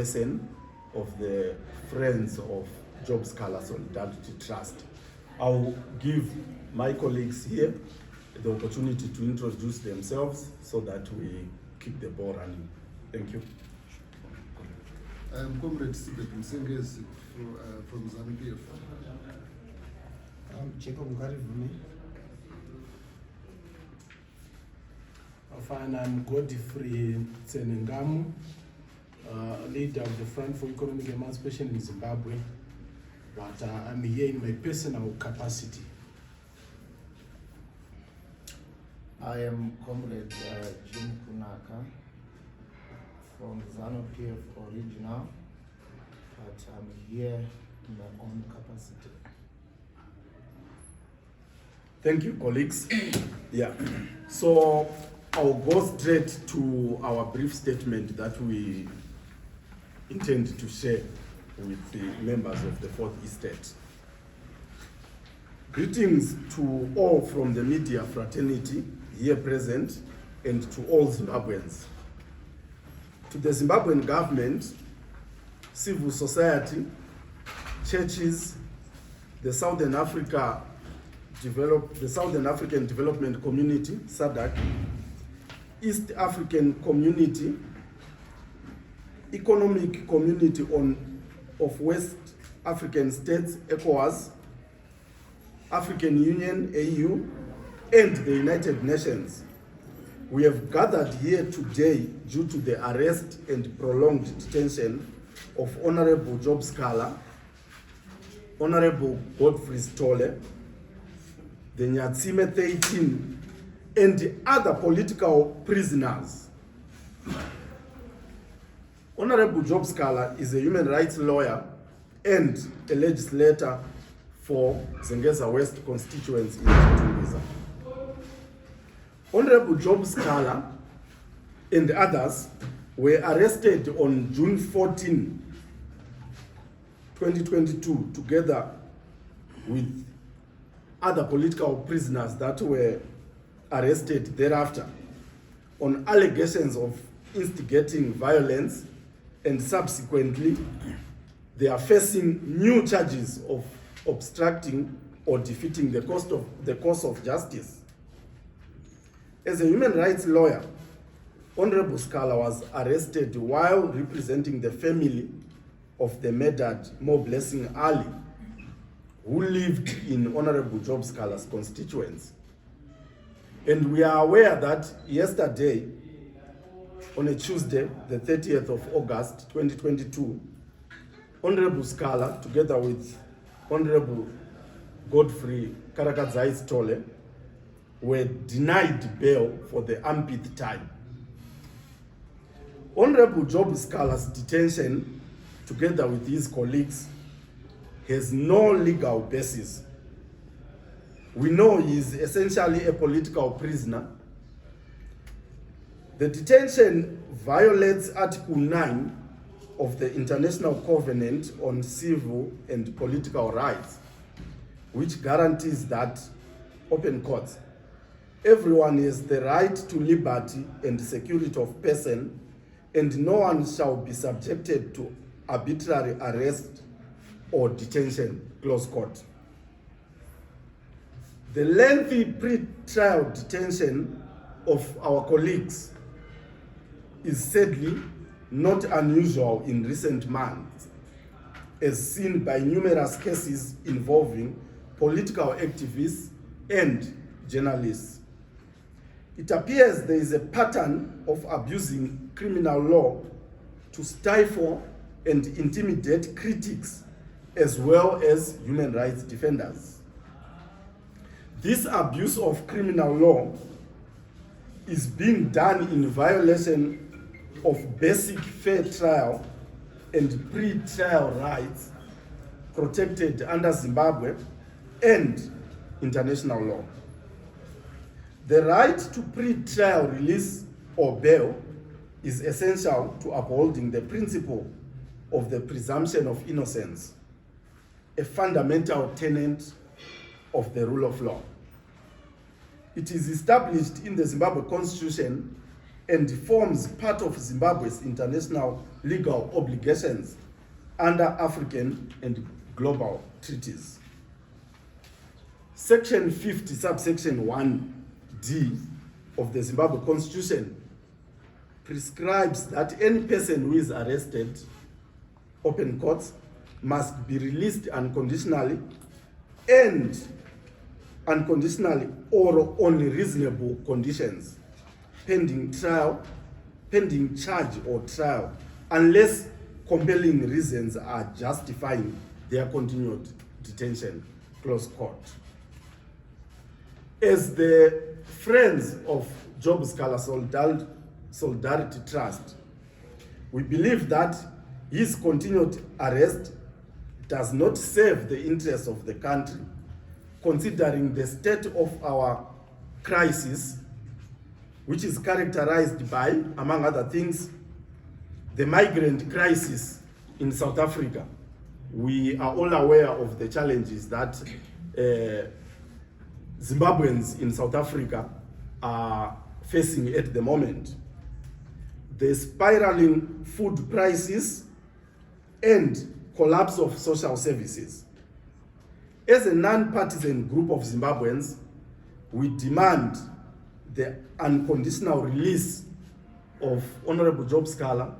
chairperson of the Friends of Job Sikhala Solidarity Trust. I'll give my colleagues here the opportunity to introduce themselves so that we keep the ball running. Thank you. I am Comrade Sibet Msengezi from ZANU-PF. I'm Jacob Ngarivumi. Fine, I'm Godfrey Tsenengamu, leader of the Front for Economic Emancipation in Zimbabwe, but I'm here in my personal capacity. I am Comrade Jim Kunaka from ZANU-PF Original, but I'm here in my own capacity. Thank you, colleagues. Yeah, so I'll go straight to our brief statement that we intend to share with the members of the Fourth Estate. Greetings to all from the media fraternity here present and to all Zimbabweans. To the Zimbabwean government, civil society, churches, the Southern African Development Community, SADC, East African Community, Economic Community of West African States, ECOWAS, African Union, AU, and the United Nations. We have gathered here today due to the arrest and prolonged detention of Honorable Job Sikhala, Honorable Godfrey Stole, the Nyatsime 13, and the other political prisoners. Honorable Job Sikhala is a human rights lawyer and a legislator for Zengeza West constituency in Tunisia. Honorable Job Sikhala and others were arrested on June 14, 2022, together with other political prisoners that were arrested thereafter on allegations of instigating violence, and subsequently they are facing new charges of obstructing or defeating the course of justice. As a human rights lawyer, Honorable Sikhala was arrested while representing the family of the murdered Mo Blessing Ali, who lived in Honorable Job Sikhala's constituency. And we are aware that yesterday, on a Tuesday, the 30th of August, 2022, Honorable Sikhala, together with Honorable Godfrey Karakadzai Stole, were denied bail for the umpteenth time. Honorable Job Sikhala's detention, together with his colleagues, has no legal basis. We know he is essentially a political prisoner. The detention violates Article 9 of the International Covenant on Civil and Political Rights, which guarantees that, open quotes, everyone has the right to liberty and security of person, and no one shall be subjected to arbitrary arrest or detention, close quote. The lengthy pre-trial detention of our colleagues is sadly not unusual in recent months, as seen by numerous cases involving political activists and journalists. It appears there is a pattern of abusing criminal law to stifle and intimidate critics as well as human rights defenders. This abuse of criminal law is being done in violation of basic fair trial and pre-trial rights protected under Zimbabwe and international law. The right to pre-trial release or bail is essential to upholding the principle of the presumption of innocence, a fundamental tenet of the rule of law. It is established in the Zimbabwe Constitution and forms part of Zimbabwe's international legal obligations under African and global treaties. Section 50, subsection 1D of the Zimbabwe Constitution prescribes that any person who is arrested, open quotes, must be released unconditionally and unconditionally or on reasonable conditions, pending trial, pending charge or trial, unless compelling reasons are justifying their continued detention, close quote. As the friends of Job Sikhala Solidarity Trust, we believe that his continued arrest does not serve the interests of the country, considering the state of our crisis, which is characterized by, among other things, the migrant crisis in South Africa. We are all aware of the challenges that Zimbabweans in South Africa are facing at the moment. The spiraling food prices and collapse of social services. As a non-partisan group of Zimbabweans, we demand the unconditional release of Honorable Job Sikhala,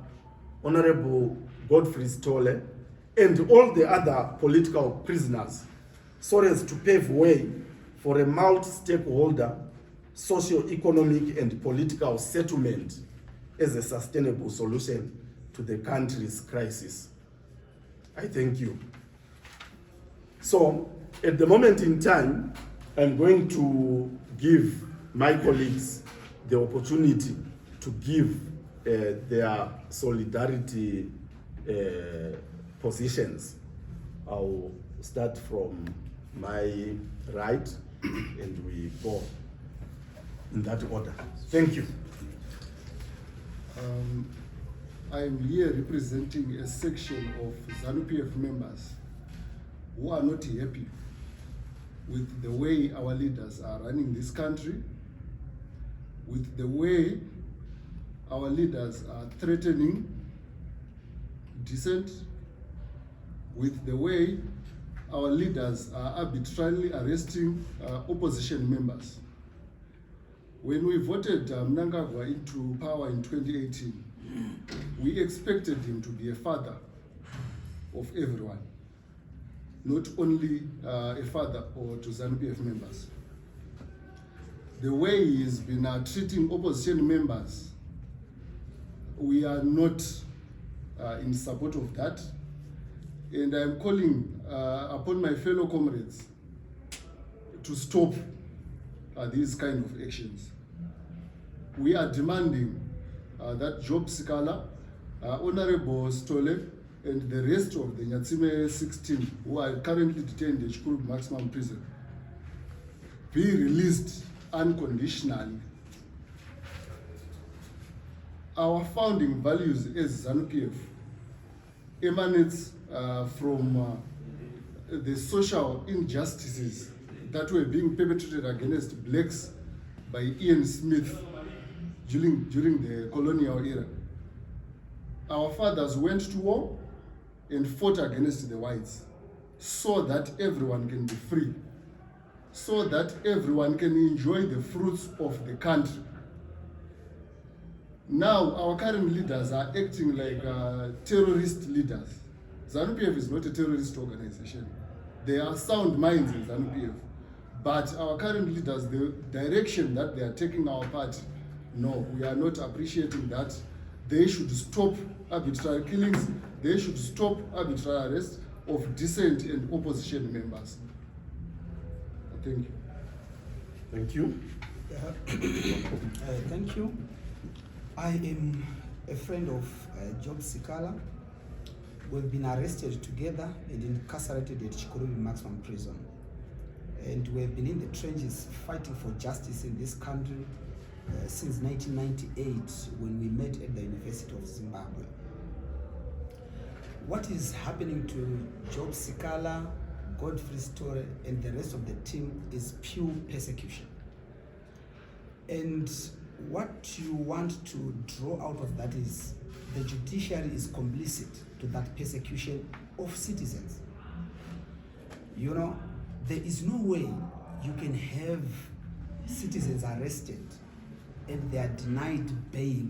Honorable Godfrey Stole, and all the other political prisoners, so as to pave way for a multi-stakeholder socio-economic and political settlement as a sustainable solution to the country's crisis. I thank you. So, at the moment in time, I'm going to give my colleagues the opportunity to give their solidarity positions. I'll start from my right and we go in that order. Thank you. I am here representing a section of ZANU-PF members who are not happy with the way our leaders are running this country, with the way our leaders are threatening dissent, with the way our leaders are arbitrarily arresting opposition members. When we voted Mnangagwa into power in 2018, we expected him to be a father of everyone, not only a father or to ZANU-PF members. The way he's been treating opposition members, we are not in support of that. And I'm calling upon my fellow comrades to stop these kind of actions. We are demanding that Job Sikhala, Honorable Stole, and the rest of the Nyatsime 16 who are currently detained in Chikuru Maximum Prison be released unconditionally. Our founding values as ZANU-PF emanates from the social injustices that were being perpetrated against blacks by Ian Smith during the colonial era. Our fathers went to war and fought against the whites so that everyone can be free, so that everyone can enjoy the fruits of the country. Now, our current leaders are acting like terrorist leaders. ZANU-PF is not a terrorist organization. There are sound minds in ZANU-PF. But our current leaders, the direction that they are taking our party, no, we are not appreciating that. They should stop arbitrary killings. They should stop arbitrary arrests of dissent and opposition members. Thank you. Thank you. Thank you. I am a friend of Job Sikhala. We've been arrested together and incarcerated at Chikuru Maximum Prison. And we've been in the trenches fighting for justice in this country since 1998 when we met at the University of Zimbabwe. What is happening to Job Sikhala, Godfrey Stole, and the rest of the team is pure persecution. And what you want to draw out of that is the judiciary is complicit to that persecution of citizens. You know, there is no way you can have citizens arrested and they are denied bail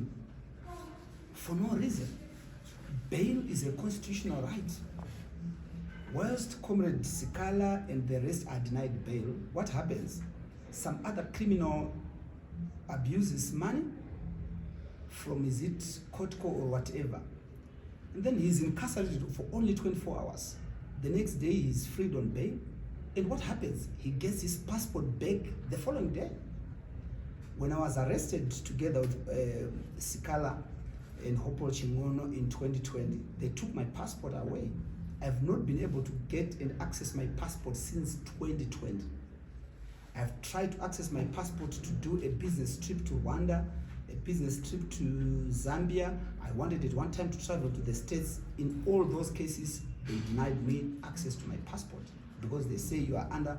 for no reason. Bail is a constitutional right. Whilst Comrade Sikhala and the rest are denied bail, what happens? Some other criminal abuses money from, is it Kotko or whatever, and then he's incarcerated for only 24 hours. The next day he's freed on bail, and what happens? He gets his passport back the following day. When I was arrested together with Sikhala and Hopol Chingono in 2020, they took my passport away. I've not been able to get and access my passport since 2020. I've tried to access my passport to do a business trip to Rwanda, a business trip to Zambia. I wanted at one time to travel to the States. In all those cases, they denied me access to my passport because they say you are under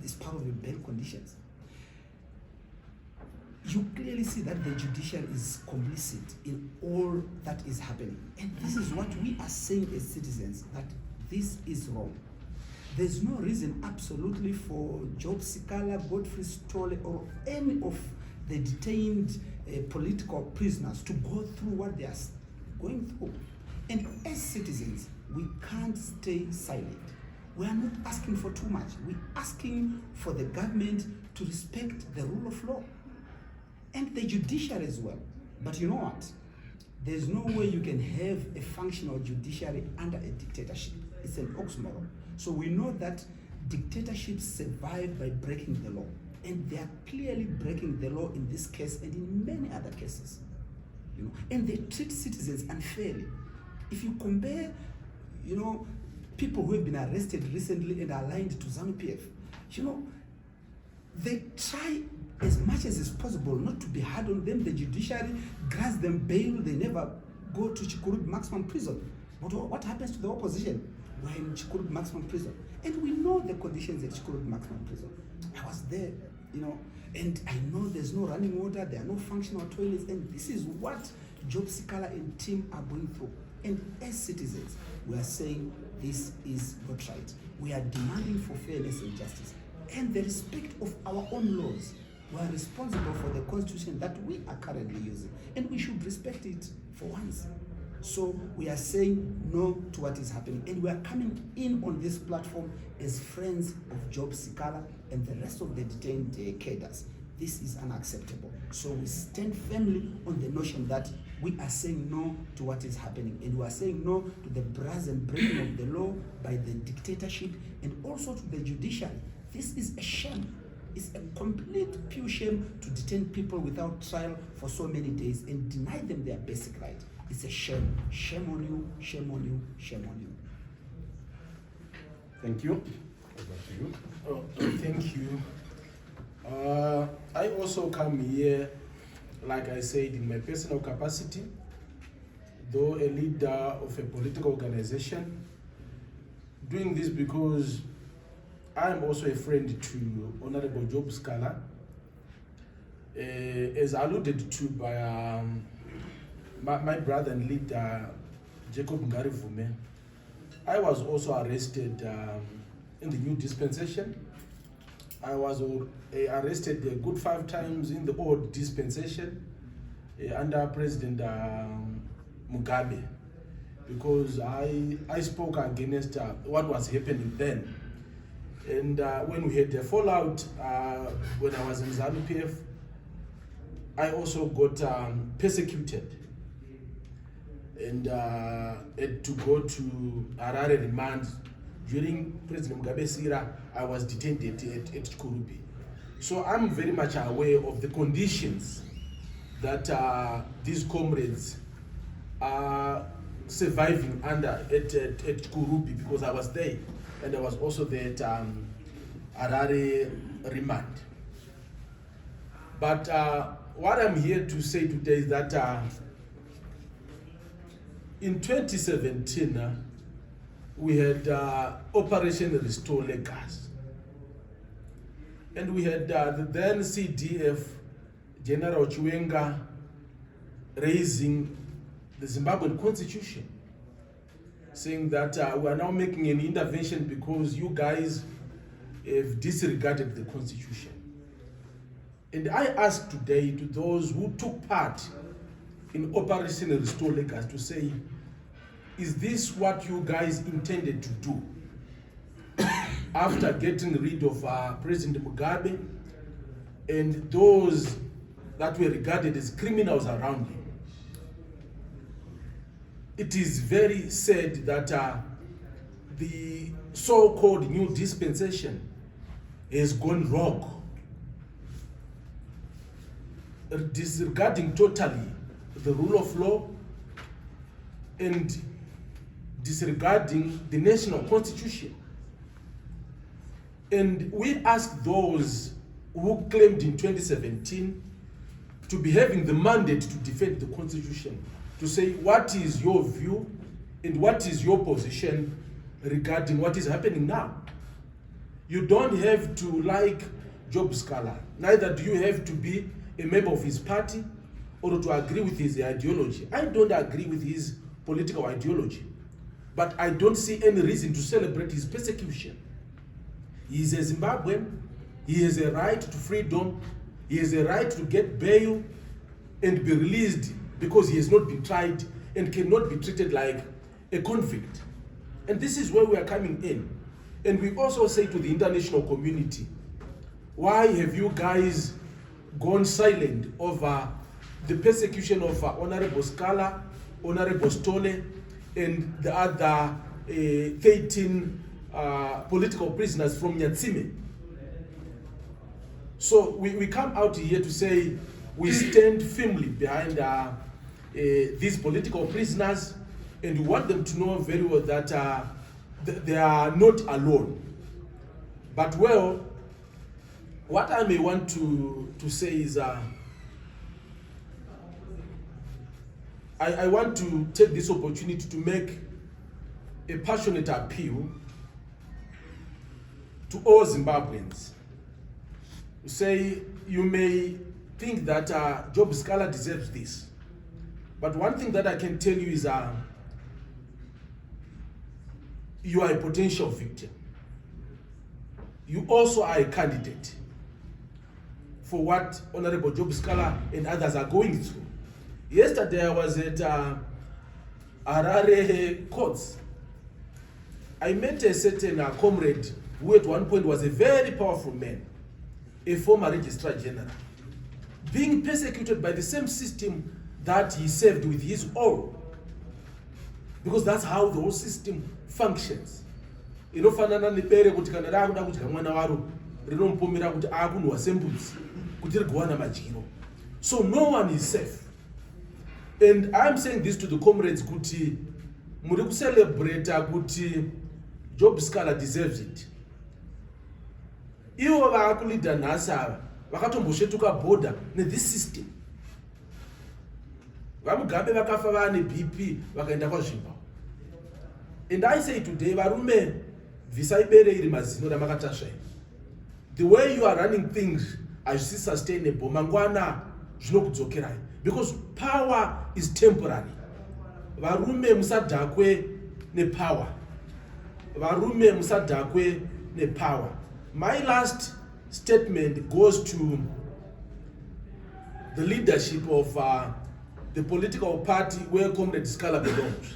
this part of your bail conditions. You clearly see that the judiciary is complicit in all that is happening. And this is what we are saying as citizens, that this is wrong. There's no reason absolutely for Job Sikhala, Godfrey Stolle, or any of the detained political prisoners to go through what they are going through. And as citizens, we can't stay silent. We are not asking for too much. We're asking for the government to respect the rule of law and the judiciary as well. But you know what? There's no way you can have a functional judiciary under a dictatorship. It's an oxymoron. So we know that dictatorships survive by breaking the law. And they are clearly breaking the law in this case and in many other cases. You know, and they treat citizens unfairly. If you compare, you know, people who have been arrested recently and are aligned to ZANU-PF, you know, they try as much as is possible not to be hard on them. The judiciary grants them bail. They never go to Chikurubi maximum prison. But what happens to the opposition? We're in Chikurubi maximum prison. And we know the conditions at Chikurubi maximum prison. I was there, you know, and I know there's no running water, there are no functional toilets, and this is what Job Sikhala and team are going through. And as citizens, we are saying this is not right. We are demanding for fairness and justice and the respect of our own laws. We are responsible for the constitution that we are currently using, and we should respect it for once. So we are saying no to what is happening, and we are coming in on this platform as friends of Job Sikhala and the rest of the detained cadres. This is unacceptable. So we stand firmly on the notion that we are saying no to what is happening, and we are saying no to the brazen breaking of the law by the dictatorship and also to the judiciary. This is a shame. It's a complete pure shame to detain people without trial for so many days and deny them their basic right. It's a shame. Shame on you, shame on you, shame on you. Thank you. Over to you. Thank you. I also come here, like I said, in my personal capacity, though a leader of a political organization, doing this because I am also a friend to Honorable Job Sikhala, as alluded to by my brother and leader, Jacob Ngarivume. I was also arrested in the new dispensation. I was arrested a good 5 times in the old dispensation under President Mugabe, because I spoke against what was happening then. And when we had a fallout, when I was in ZANU-PF, I also got persecuted and had to go to Harare remand. During President Mugabe's era, I was detained at Chikurubi. So I'm very much aware of the conditions that these comrades are surviving under at Chikurubi, because I was there, and I was also there at Harare remand. But what I'm here to say today is that in 2017, we had Operation Restore Lagos. And we had the then CDF General Chiwenga raising the Zimbabwean constitution, saying that we are now making an intervention because you guys have disregarded the constitution. And I ask today to those who took part in Operation Restore Legacy to say, is this what you guys intended to do after getting rid of President Mugabe and those that were regarded as criminals around him? It is very sad that the so-called new dispensation has gone wrong, disregarding totally the rule of law and disregarding the national constitution. And we ask those who claimed in 2017 to be having the mandate to defend the constitution to say, what is your view and what is your position regarding what is happening now? You don't have to like Job Sikhala, neither do you have to be a member of his party or to agree with his ideology. I don't agree with his political ideology, but I don't see any reason to celebrate his persecution. He is a Zimbabwean, he has a right to freedom, he has a right to get bail and be released because he has not been tried and cannot be treated like a convict. And this is where we are coming in. And we also say to the international community, why have you guys gone silent over the persecution of Honorable Sikhala, Honorable Stole, and the other 13 political prisoners from Nyatsime? So we come out here to say we stand firmly behind these political prisoners, and we want them to know very well that they are not alone. But well, what I may want to say is I want to take this opportunity to make a passionate appeal to all Zimbabweans. Say, you may think that Job Sikhala deserves this, but one thing that I can tell you is you are a potential victim. You also are a candidate for what Honorable Job Sikhala and others are going through. Yesterday I was at Harare courts. I met a certain comrade who at one point was a very powerful man, a former registrar general, being persecuted by the same system that he served with his own. Because that's how the whole system functions. Inofanana nepere kuti kana rakuda kudya mwana waro rinompomera kuti akunwa sembudzi kuti rigowana madyiro. So no one is safe. And I'm saying this to the comrades kuti muri kucelebrate kuti Job Sikhala deserves it. Ivo vaakulida nhasi ava vakatombosvetuka border this system. Vamugabe vakafa vane BP vakaenda kwaZvimba. And I say today, varume visai bere iri mazino ramakatasva. The way you are running things as sustainable, mangwana zvinokudzokerai. Because power is temporary. Varume musadhakwe nepower. Varume musadhakwe nepower. My last statement goes to the leadership of the political party where Comrade Sikhala belongs.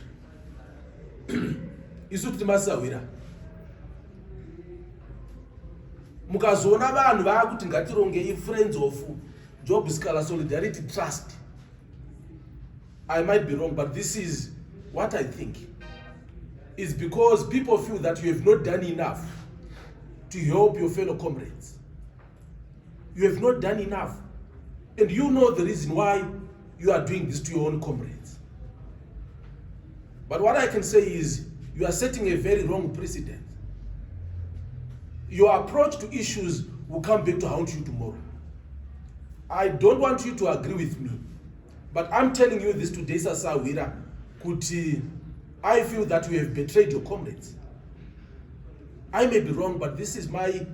Isu kuti masawira. Mukazoona vanhu vakuti ngatironge friends of Job Sikhala Solidarity Trust. I might be wrong, but this is what I think. It's because people feel that you have not done enough to help your fellow comrades. You have not done enough. And you know the reason why you are doing this to your own comrades. But what I can say is you are setting a very wrong precedent. Your approach to issues will come back to haunt you tomorrow. I don't want you to agree with me, but I'm telling you this today, Sasawira, Kuti, I feel that you have betrayed your comrades. I may be wrong, but this is my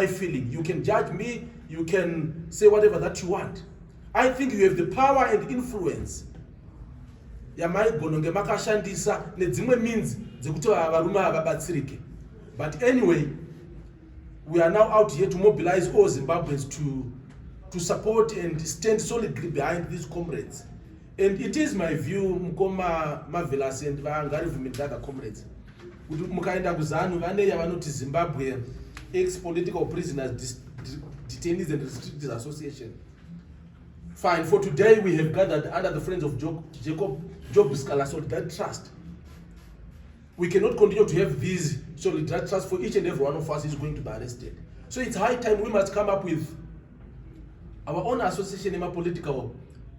feeling. You can judge me, you can say whatever that you want. I think you have the power and influence yamaigononge makashandisa nedzimwe means dzekuti varume havabatsirike. But anyway, we are now out here to mobilize all Zimbabweans to support and stand solidly behind these comrades. And it is my view, Mkoma Marvelous and Vangarivum and other comrades, mukaenda kuzanu vane yavanoti Zimbabwe ex-political prisoners, detainees and restricted association. Fine, for today we have gathered under the Friends of Job Sikhala Solidarity Trust. We cannot continue to have these solidarity trusts for each and every one of us is going to be arrested. So it's high time we must come up with our own association of political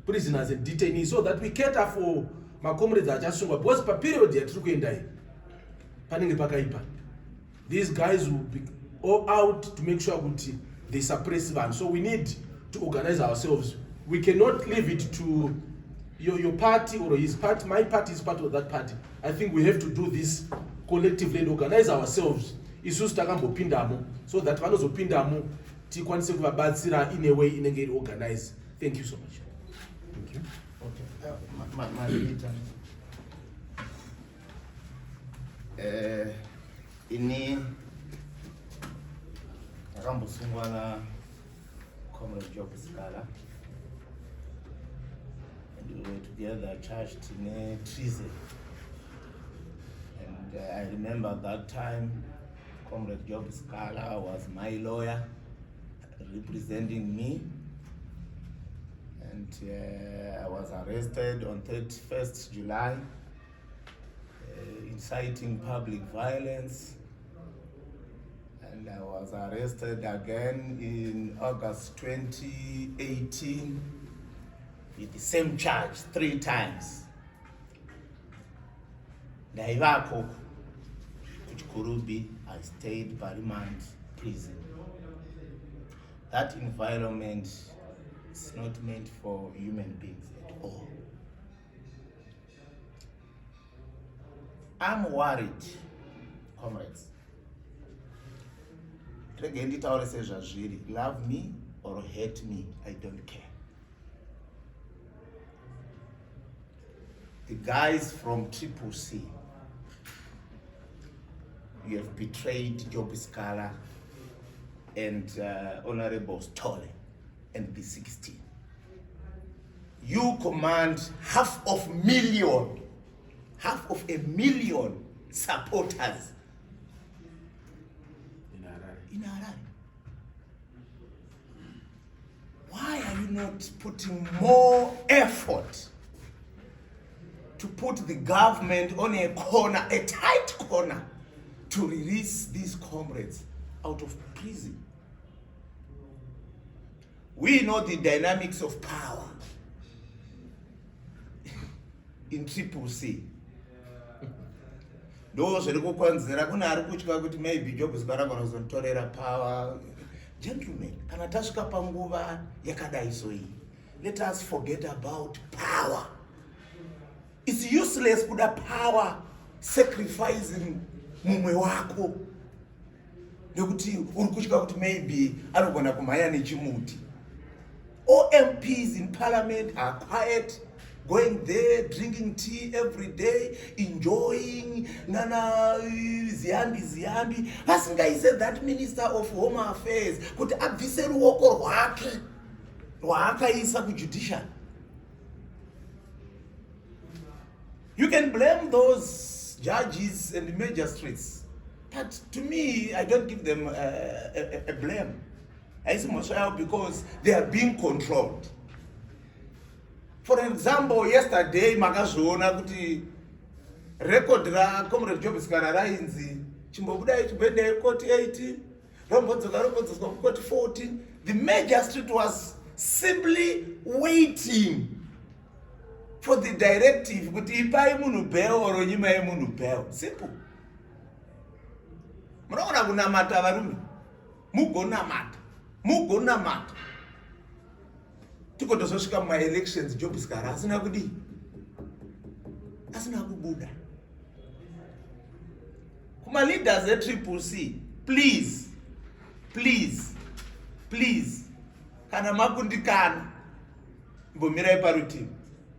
prisoners and detainees so that we cater for my comrades that are just because per period they are trying to die. These guys will be all out to make sure that they suppress them. So we need to organize ourselves. We cannot leave it to your party or his party. My party is part of that party. I think we have to do this collectively and organize ourselves. So that vanozopindamo tikwanise kuvabatsira in a way inenge organized. Thank you so much. Thank you. Okay. My leader. Ini akambosungwa na Comrade Job Sikhala, and we were together charged in treason. And I remember that time Comrade Job Sikhala was my lawyer representing me, and I was arrested on 31st July inciting public violence, and I was arrested again in August 2018 with the same charge 3 times. Naivako Kurubi, I stayed Barimand prison. That environment is not meant for human beings at all. I'm worried, comrades. Love me or hate me, I don't care. The guys from Triple C, you have betrayed Job Sikhala and Honorable Stolle and the 16. You command half of a million supporters in Harare. Why are you not putting more effort to put the government on a corner, a tight corner, to release these comrades out of prison? We know the dynamics of power in Triple C. Those who maybe Job Sikhala gonna power. Gentlemen, let us forget about power. It's useless to put power sacrificing mumwe wako. Maybe anogona kumaya nechimuti. All MPs in parliament are quiet, going there, drinking tea every day, enjoying nana ziambi. Vasingai said that Minister of Home Affairs could abvise ruoko rwake rwaakaisa kujudicial. You can blame those judges and magistrates, but to me, I don't give them a blame. Because they are being controlled. For example, yesterday, Magazona kuti record ra Comrade Job Sikhala rainzi chimbobuda ichibende court 18, Rombodzoka court 14. The magistrate was simply waiting for the directive kuti ipai munhu bail or nyimai munhu bail. Simple. Munaona kunamata varume. Mugonamata. Tikotozosvika my elections Job Sikhala asina kudi. Asina kubuda. Kuma leaders at Triple C, please. Kana makundikana. mbomirai parutivi.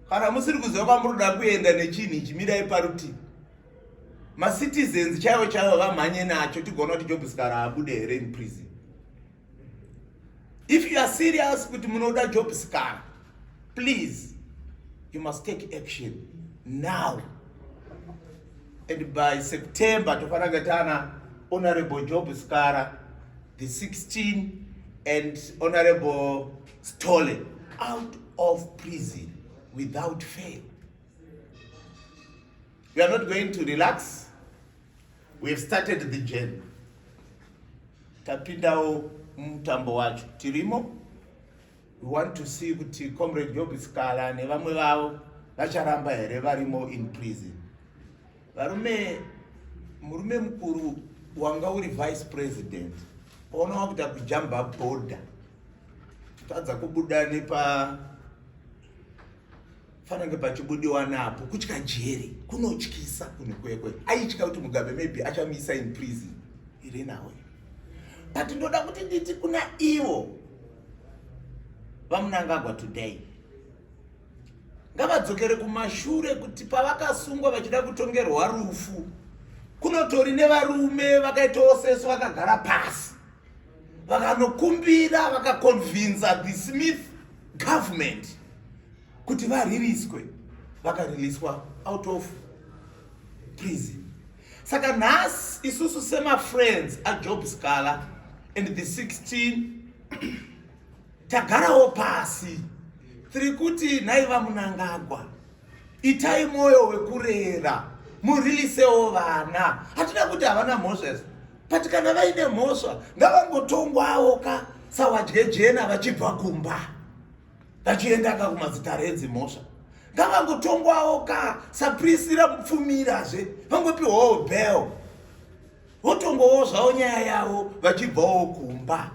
Kana musiri kuziva kwamurikuda kuenda nechinhu ichi, mirai parutivi. Macitizens chaivo vamhanye nacho tigona kuti Job Sikhala abude here in prison. If you are serious kuti munoda Job Sikhala, please, you must take action now. And by September, tofananga tana Honorable Job Sikhala, the 16, and Honorable Stole out of prison without fail. We are not going to relax. We have started the journey. Tapindao mutambo wacho tirimo. We want to see kuti Comrade Job Sikhala nevamwe vavo vacharamba here varimo in prison. Murume mukuru wanga uri vice president ona wakuda kujamba border tadza kubuda nepa fanenge pachibudiwa napo kutya jeri kunotyisa kunikwekwe aityika kuti Mugabe maybe achamisa in prison iri nawe. But ndoda kuti nditi kuna ivo vamunangagwa today ngavadzokere kumashure kuti pavakasungwa vachida kutongerwa rufu kunotori nevarume vakaitawo sesu vakagara pasi vakanokumbira vakaconvinsa the Smith government kuti variriswe, vakariliswa out of prison. Saka nhasi isusu sema friends a Job Sikhala and the 16 tagarawo pasi tiri kuti nhai vamunangagwa itai moyo wekurera murilisewo vana. Hatina kuti havana mhosva, but kana vaine mhosva ngavangotongwawo ka sawadyejena vachibva kumba vachienda ka kumazita redzi mhosva. Ngavangotongwawo ka saprisira mupfumirazve vangopiwawo bail votongwawo zvavo nyaya yavo vachibvawo kumba.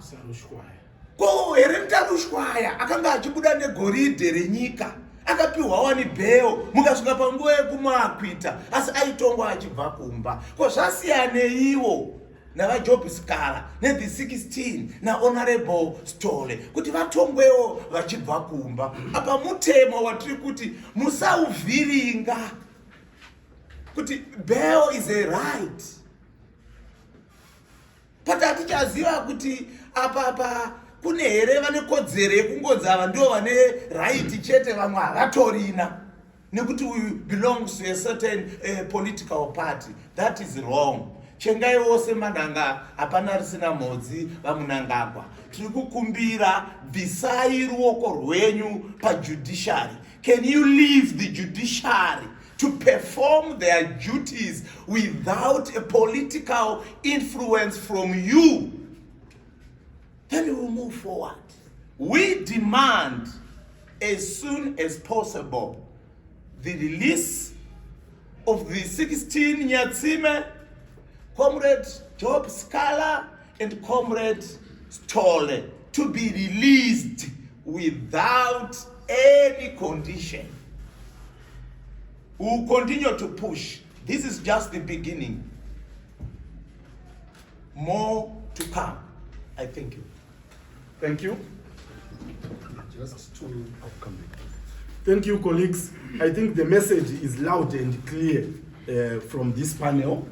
Ko here mutarushwaya akanga achibuda negoridhe renyika akapiwawo ni bail mukasvika panguva yekumakwita asi aitongwa achibva kumba. Ko zvasiyane ivo navaJob Sikhala nethe 16 naHonorable Stole kuti vatongwewo vachibva kumba. Apa mutemo watiri kuti musauvhiringa kuti bail is a right. Pati hatichaziva kuti apa kune here vane kodzero yekungodzi ava ndivo vane right chete vamwe havatorina nekuti we belongs to a certain political party. That is wrong. Chengaiwo semanhanga hapana risina mhodzi vamunangagwa. Tiri kukumbira bvisai ruoko rwenyu pajudiciary. Can you leave the judiciary to perform their duties without a political influence from you? Then we will move forward. We demand as soon as possible the release of the 16 Nyatsime, Comrade Job Sikhala and Comrade Stole to be released without any condition. We will continue to push. This is just the beginning. More to come. I thank you. Thank you. Just to Thank you, colleagues. I think the message is loud and clear from this panel.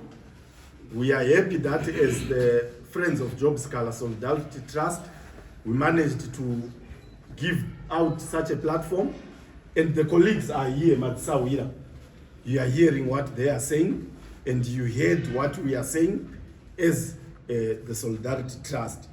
We are happy that as the Friends of Job Sikhala Solidarity Trust, we managed to give out such a platform. And the colleagues are here, Matsawira. You are hearing what they are saying, and you heard what we are saying as the Solidarity Trust.